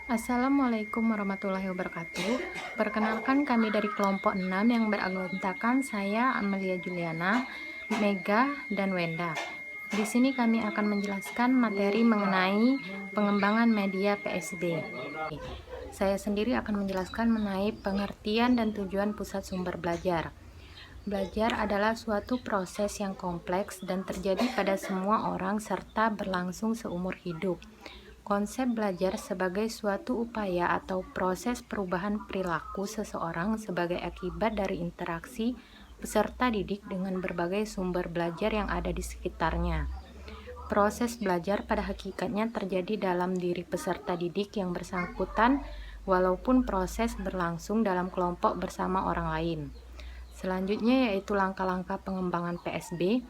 Assalamualaikum warahmatullahi wabarakatuh. Perkenalkan kami dari kelompok 6 yang beranggotakan saya Amelia Juliana, Mega, dan Wenda. Di sini kami akan menjelaskan materi mengenai pengembangan media PSB. Saya sendiri akan menjelaskan mengenai pengertian dan tujuan pusat sumber belajar. Belajar adalah suatu proses yang kompleks dan terjadi pada semua orang serta berlangsung seumur hidup. Konsep belajar sebagai suatu upaya atau proses perubahan perilaku seseorang sebagai akibat dari interaksi peserta didik dengan berbagai sumber belajar yang ada di sekitarnya. Proses belajar pada hakikatnya terjadi dalam diri peserta didik yang bersangkutan, walaupun proses berlangsung dalam kelompok bersama orang lain. Selanjutnya yaitu langkah-langkah pengembangan PSB.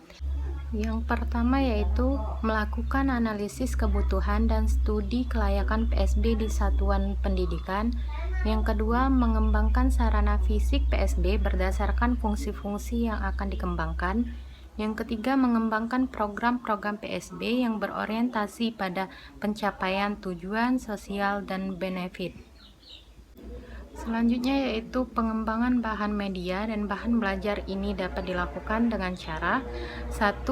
Yang pertama yaitu melakukan analisis kebutuhan dan studi kelayakan PSB di satuan pendidikan. Yang kedua, mengembangkan sarana fisik PSB berdasarkan fungsi-fungsi yang akan dikembangkan. Yang ketiga, mengembangkan program-program PSB yang berorientasi pada pencapaian tujuan sosial dan benefit. Selanjutnya yaitu pengembangan bahan media dan bahan belajar ini dapat dilakukan dengan cara 1.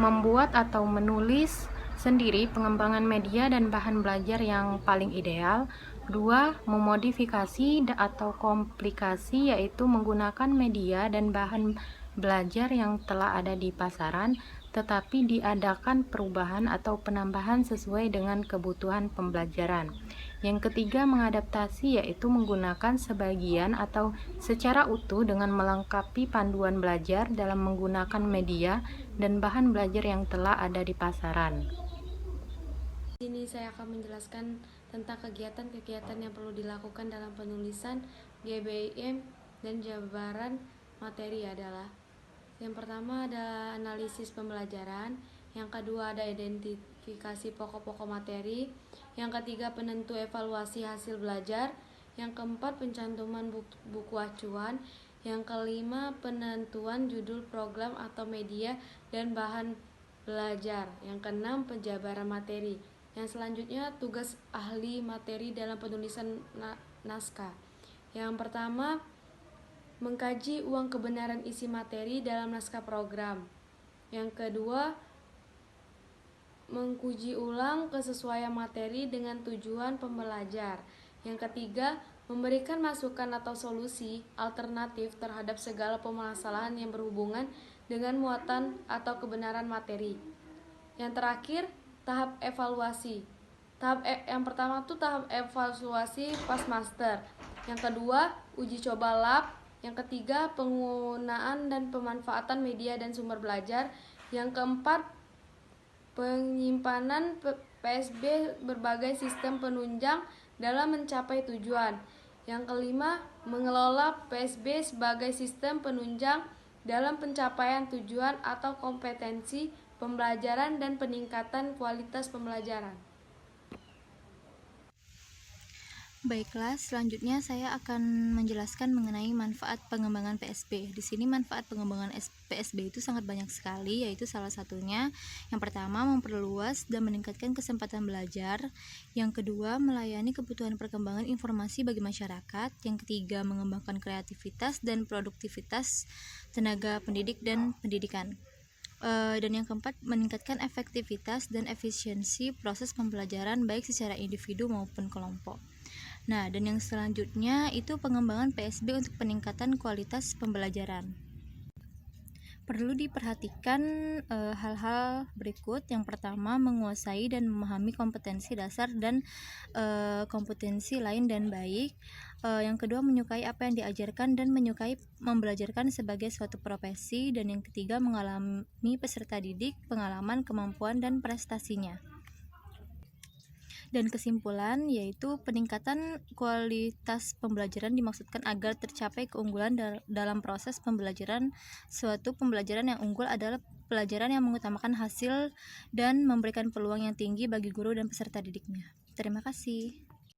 Membuat atau menulis sendiri pengembangan media dan bahan belajar yang paling ideal. 2. Memodifikasi atau komplikasi yaitu menggunakan media dan bahan belajar yang telah ada di pasaran tetapi diadakan perubahan atau penambahan sesuai dengan kebutuhan pembelajaran. Yang ketiga, mengadaptasi yaitu menggunakan sebagian atau secara utuh dengan melengkapi panduan belajar dalam menggunakan media dan bahan belajar yang telah ada di pasaran. Di sini saya akan menjelaskan tentang kegiatan-kegiatan yang perlu dilakukan dalam penulisan GBIM dan jabaran materi adalah: yang pertama ada analisis pembelajaran, yang kedua ada identifikasi pokok-pokok materi, yang ketiga penentu evaluasi hasil belajar, yang keempat pencantuman buku acuan, yang kelima penentuan judul program atau media dan bahan belajar, yang keenam penjabaran materi. Yang selanjutnya tugas ahli materi dalam penulisan naskah. Yang pertama, mengkaji uang kebenaran isi materi dalam naskah program. Yang kedua, mengkaji ulang kesesuaian materi dengan tujuan pembelajar. Yang ketiga, memberikan masukan atau solusi alternatif terhadap segala permasalahan yang berhubungan dengan muatan atau kebenaran materi. Yang terakhir, tahap evaluasi. Yang pertama tuh tahap evaluasi pas master. Yang kedua, uji coba lab. Yang ketiga, penggunaan dan pemanfaatan media dan sumber belajar. Yang keempat, penyimpanan PSB berbagai sistem penunjang dalam mencapai tujuan. Yang kelima, mengelola PSB sebagai sistem penunjang dalam pencapaian tujuan atau kompetensi pembelajaran dan peningkatan kualitas pembelajaran. Baiklah, selanjutnya saya akan menjelaskan mengenai manfaat pengembangan PSB. Di sini manfaat pengembangan PSB itu sangat banyak sekali, yaitu salah satunya yang pertama memperluas dan meningkatkan kesempatan belajar, yang kedua melayani kebutuhan perkembangan informasi bagi masyarakat, yang ketiga mengembangkan kreativitas dan produktivitas tenaga pendidik dan pendidikan. Dan yang keempat, meningkatkan efektivitas dan efisiensi proses pembelajaran baik secara individu maupun kelompok. Nah, dan yang selanjutnya itu pengembangan PSB untuk peningkatan kualitas pembelajaran. Perlu diperhatikan hal-hal berikut. Yang pertama, menguasai dan memahami kompetensi dasar dan kompetensi lain dan baik. Yang kedua, menyukai apa yang diajarkan dan menyukai membelajarkan sebagai suatu profesi. Dan yang ketiga, mengalami peserta didik, pengalaman, kemampuan, dan prestasinya. Dan kesimpulan yaitu peningkatan kualitas pembelajaran dimaksudkan agar tercapai keunggulan dalam proses pembelajaran. Suatu pembelajaran yang unggul adalah pelajaran yang mengutamakan hasil dan memberikan peluang yang tinggi bagi guru dan peserta didiknya. Terima kasih.